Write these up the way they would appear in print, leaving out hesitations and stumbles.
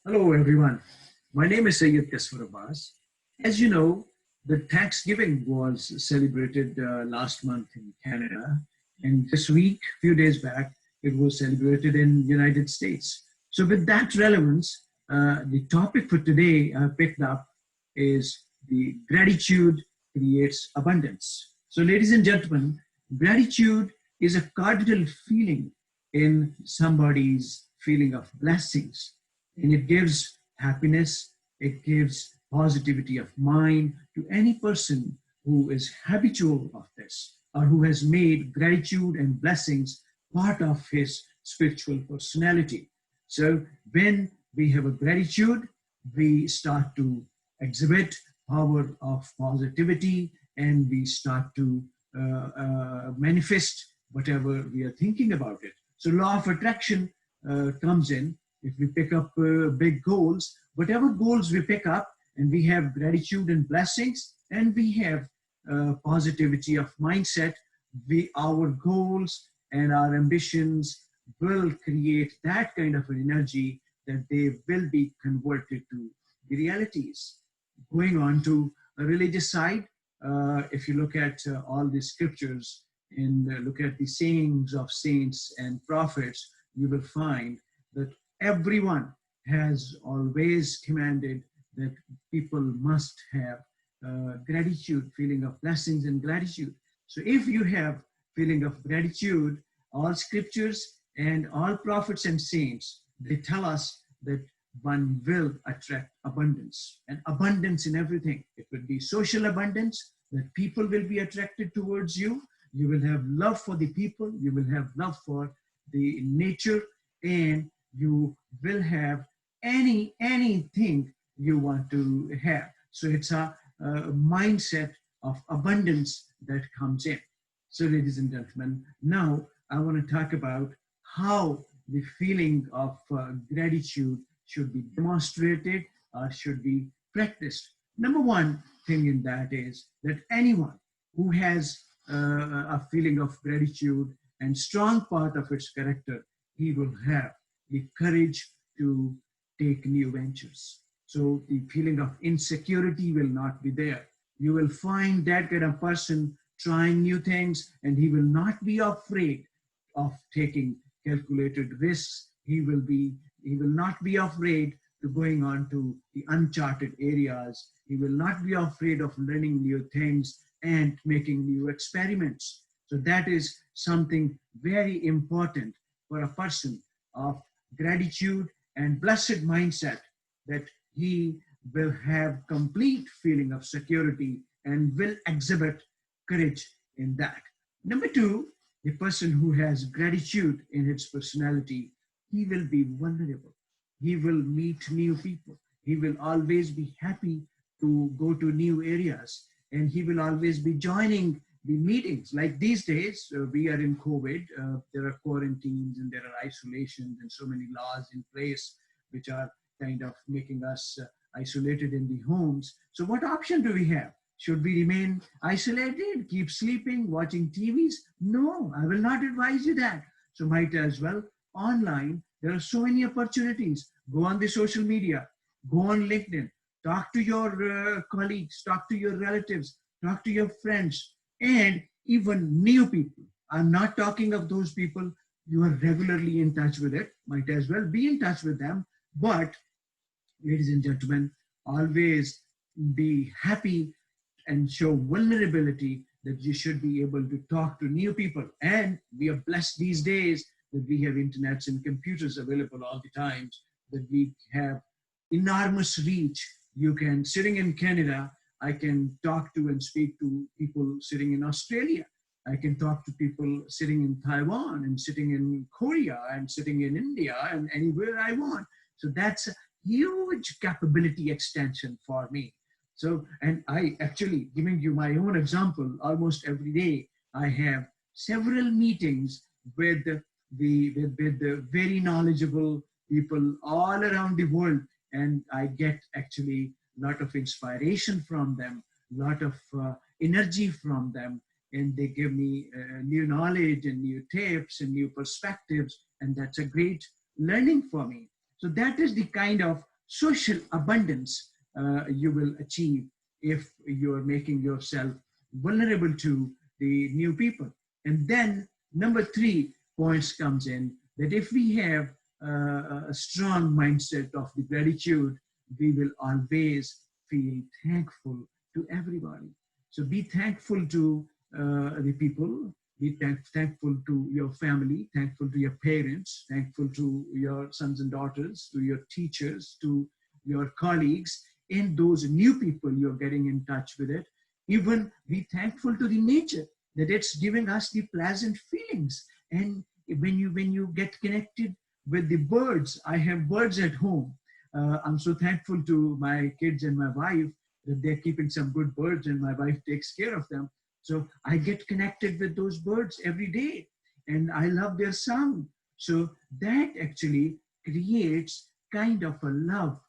Hello, everyone. My name is Sayyid Kasfar Abbas. As you know, the Thanksgiving was celebrated last month in Canada, and this week, few days back, it was celebrated in United States. So, with that relevance, the topic for today I picked up is the gratitude creates abundance. So, ladies and gentlemen, gratitude is a cardinal feeling in somebody's feeling of blessings, and it gives happiness, it gives positivity of mind to any person who is habitual of this or who has made gratitude and blessings part of his spiritual personality. So when we have a gratitude, we start to exhibit power of positivity, and we start to manifest whatever we are thinking about it. So law of attraction comes in. If we pick up big goals, whatever goals we pick up, and we have gratitude and blessings, and we have positivity of mindset, our goals and our ambitions will create that kind of an energy that they will be converted to the realities. Going on to a religious side, if you look at all the scriptures and look at the sayings of saints and prophets, you will find that everyone has always commanded that people must have gratitude, feeling of blessings and gratitude. So if you have feeling of gratitude, all scriptures and all prophets and saints, they tell us that one will attract abundance, and abundance in everything. It will be social abundance, that people will be attracted towards you. You will have love for the people, you will have love for the nature, and you will have anything you want to have. So it's a mindset of abundance that comes in. So, ladies and gentlemen, now I want to talk about how the feeling of gratitude should be demonstrated or should be practiced. Number one thing in that is that anyone who has a feeling of gratitude and strong part of its character, he will have the courage to take new ventures. So the feeling of insecurity will not be there. You will find that kind of person trying new things, and he will not be afraid of taking calculated risks. He will not be afraid to going on to the uncharted areas. He will not be afraid of learning new things and making new experiments. So that is something very important for a person of gratitude and blessed mindset, that he will have complete feeling of security and will exhibit courage in that. Number two, the person who has gratitude in his personality, he will be vulnerable. He will meet new people. He will always be happy to go to new areas, and he will always be joining the meetings. Like these days, we are in COVID, there are quarantines and there are isolations and so many laws in place which are kind of making us isolated in the homes. So what option do we have? Should we remain isolated, keep sleeping, watching TVs? No, I will not advise you that. So might as well online. There are so many opportunities. Go on the social media, go on LinkedIn, talk to your colleagues, talk to your relatives, talk to your friends, and even new people. I'm not talking of those people you are regularly in touch with it. Might as well be in touch with them. But, ladies and gentlemen, always be happy and show vulnerability, that you should be able to talk to new people. And we are blessed these days that we have internets and computers available all the times, that we have enormous reach. You can, sitting in Canada, I can talk to and speak to people sitting in Australia. I can talk to people sitting in Taiwan and sitting in Korea and sitting in India and anywhere I want. So that's a huge capability extension for me. So, and I actually, giving you my own example, almost every day I have several meetings with the very knowledgeable people all around the world, and I get actually a lot of inspiration from them, a lot of energy from them, and they give me new knowledge and new tips and new perspectives, and that's a great learning for me. So that is the kind of social abundance you will achieve if you're making yourself vulnerable to the new people. And then number 3 points comes in, that if we have a strong mindset of the gratitude, we will always feel thankful to everybody. So be thankful to the people, be thankful to your family, thankful to your parents, thankful to your sons and daughters, to your teachers, to your colleagues, and those new people you're getting in touch with it. Even be thankful to the nature, that it's giving us the pleasant feelings. And when you get connected with the birds, I have birds at home. I'm so thankful to my kids and my wife that they're keeping some good birds, and my wife takes care of them. So I get connected with those birds every day, and I love their song. So that actually creates kind of a love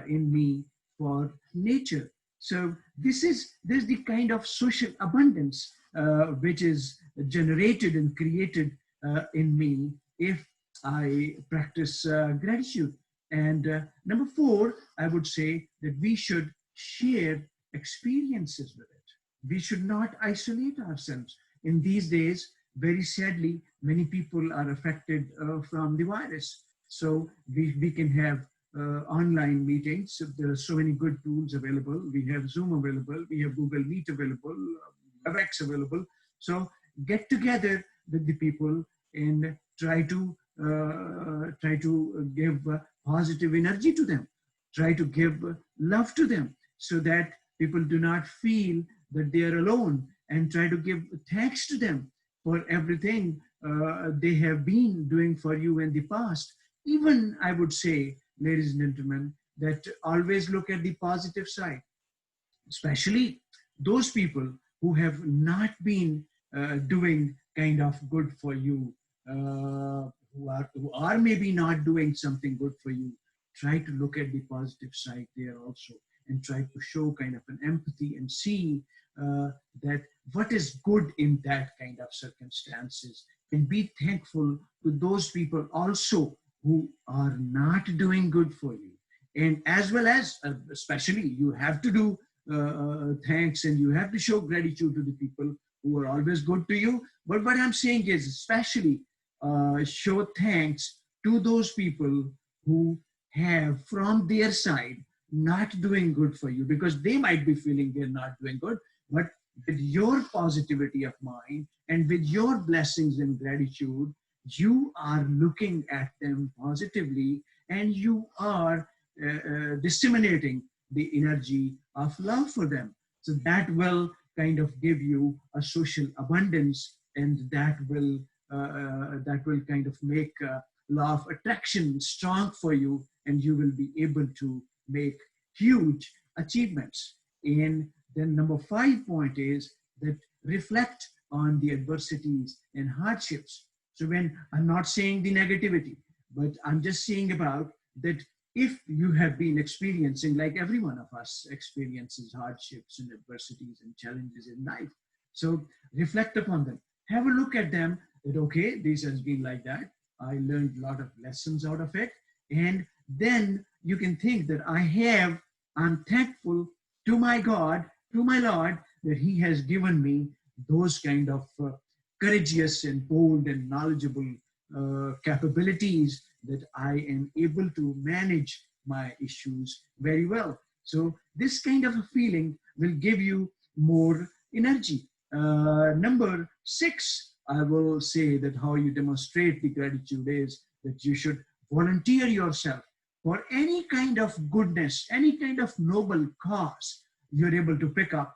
in me for nature. So there's the kind of social abundance which is generated and created in me if I practice gratitude. And number 4, I would say that we should share experiences with it. We should not isolate ourselves. In these days, very sadly, many people are affected from the virus. So we can have online meetings. There are so many good tools available. We have Zoom available. We have Google Meet available, WebEx available. So get together with the people and try to give positive energy to them. Try to give love to them so that people do not feel that they are alone, and try to give thanks to them for everything they have been doing for you in the past. Even I would say, ladies and gentlemen, that always look at the positive side, especially those people who have not been doing kind of good for you, who are maybe not doing something good for you. Try to look at the positive side there also, and try to show kind of an empathy and see that what is good in that kind of circumstances, and be thankful to those people also who are not doing good for you. And as well as, especially, you have to do thanks, and you have to show gratitude to the people who are always good to you. But what I'm saying is, especially show thanks to those people who have from their side not doing good for you, because they might be feeling they're not doing good, but with your positivity of mind and with your blessings and gratitude, you are looking at them positively, and you are disseminating the energy of love for them. So that will kind of give you a social abundance, and that will kind of make law of attraction strong for you, and you will be able to make huge achievements. And then number 5 point is that reflect on the adversities and hardships. So when I'm not saying the negativity, but I'm just saying about that if you have been experiencing, like every one of us experiences hardships and adversities and challenges in life. So reflect upon them. Have a look at them, that okay, this has been like that. I learned a lot of lessons out of it. And then you can think that I'm thankful to my God, to my Lord, that He has given me those kind of courageous and bold and knowledgeable capabilities, that I am able to manage my issues very well. So this kind of a feeling will give you more energy. Number 6, I will say that how you demonstrate the gratitude is that you should volunteer yourself for any kind of goodness, any kind of noble cause you're able to pick up,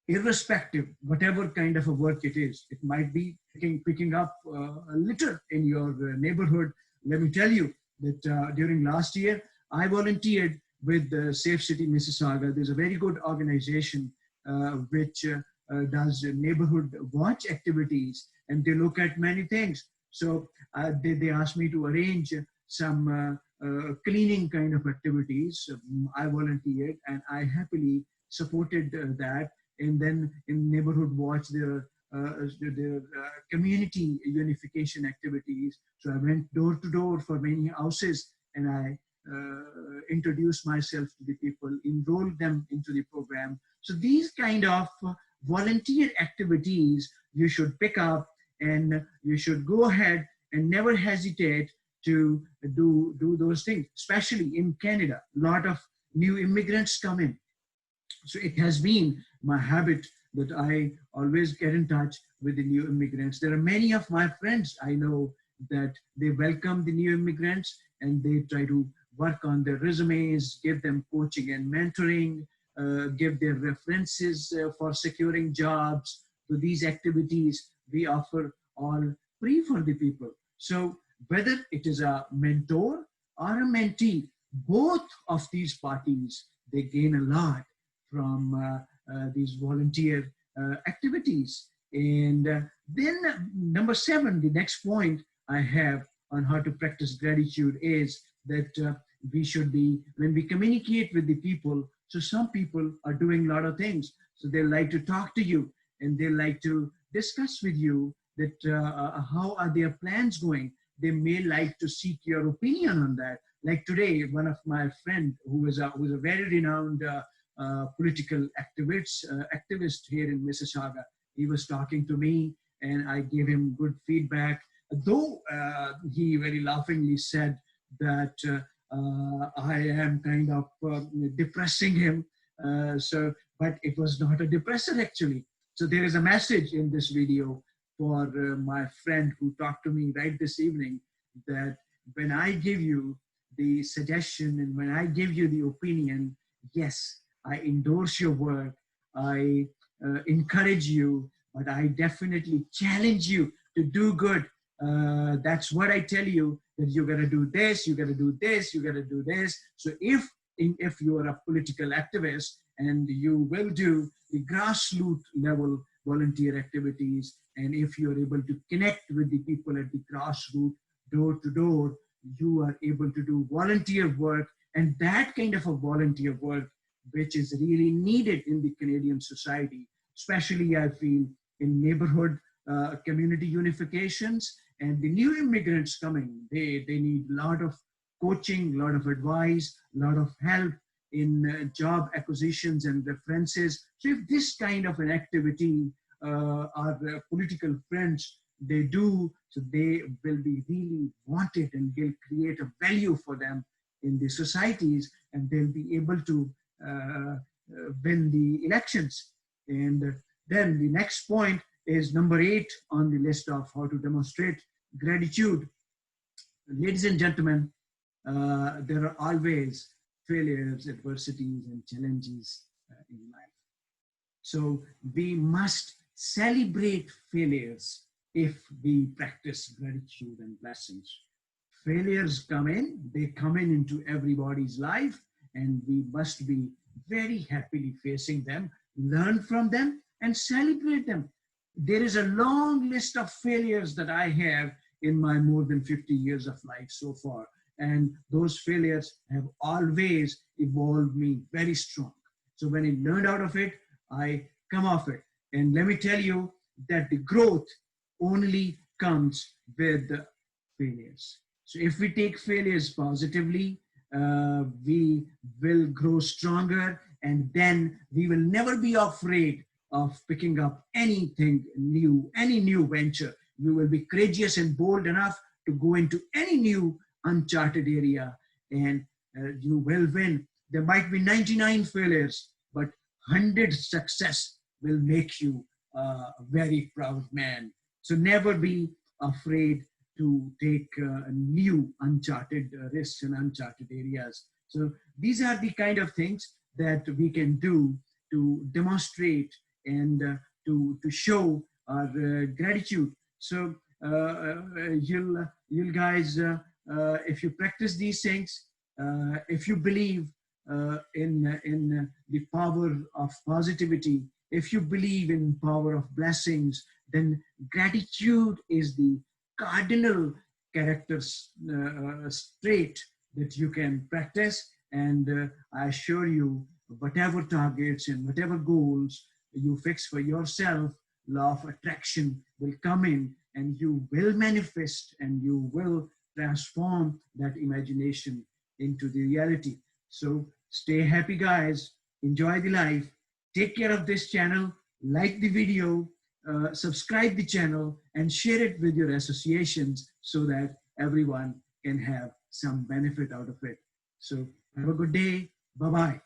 irrespective, whatever kind of a work it is. It might be picking up a litter in your neighborhood. Let me tell you that during last year, I volunteered with Safe City Mississauga. There's a very good organization which does neighborhood watch activities, and they look at many things. So they asked me to arrange some cleaning kind of activities. I volunteered, and I happily supported that. And then in neighborhood watch, there are community unification activities. So I went door to door for many houses, and I introduce myself to the people, enroll them into the program. So these kind of volunteer activities you should pick up, and you should go ahead and never hesitate to do those things. Especially in Canada, a lot of new immigrants come in. So it has been my habit that I always get in touch with the new immigrants. There are many of my friends I know that they welcome the new immigrants, and they try to work on their resumes, give them coaching and mentoring, give their references for securing jobs. So these activities we offer all free for the people. So whether it is a mentor or a mentee, both of these parties, they gain a lot from these volunteer activities. And then number 7, the next point I have on how to practice gratitude is that we should be, when we communicate with the people, so some people are doing a lot of things. So they like to talk to you, and they like to discuss with you that how are their plans going. They may like to seek your opinion on that. Like today, one of my friend who is a very renowned political activist here in Mississauga, he was talking to me, and I gave him good feedback. Though he very laughingly said that I am kind of depressing him. But it was not a depressor actually. So there is a message in this video for my friend who talked to me right this evening, that when I give you the suggestion and when I give you the opinion, yes, I endorse your work, I encourage you, but I definitely challenge you to do good. That's what I tell you, that you got to do this, you got to do this, you got to do this. So if you are a political activist, and you will do the grassroots level volunteer activities, and if you are able to connect with the people at the grassroots, door to door, you are able to do volunteer work. And that kind of a volunteer work, which is really needed in the Canadian society, especially I feel in neighborhood community unifications, and the new immigrants coming, they need a lot of coaching, a lot of advice, a lot of help in job acquisitions and references. So if this kind of an activity our political friends, they do, so they will be really wanted, and will create a value for them in the societies, and they'll be able to win the elections. And then the next point is number 8 on the list of how to demonstrate gratitude. Ladies and gentlemen, there are always failures, adversities, and challenges in life. So we must celebrate failures if we practice gratitude and blessings. Failures come in, they come in into everybody's life, and we must be very happily facing them, learn from them, and celebrate them. There is a long list of failures that I have in my more than 50 years of life so far. And those failures have always evolved me very strong. So when I learned out of it, I come off it. And let me tell you that the growth only comes with the failures. So if we take failures positively, we will grow stronger, and then we will never be afraid of picking up anything new, any new venture. We will be courageous and bold enough to go into any new uncharted area, and you will win. There might be 99 failures, but 100 success will make you a very proud man. So never be afraid to take new uncharted risks in uncharted areas. So these are the kind of things that we can do to demonstrate and to show our gratitude. So you'll guys, if you practice these things, if you believe in the power of positivity, if you believe in power of blessings, then gratitude is the cardinal character trait that you can practice. And I assure you, whatever targets and whatever goals you fix for yourself, law of attraction will come in, and you will manifest, and you will transform that imagination into the reality. So stay happy, guys. Enjoy the life. Take care of this channel. Like the video, subscribe the channel, and share it with your associations so that everyone can have some benefit out of it. So have a good day. Bye-bye.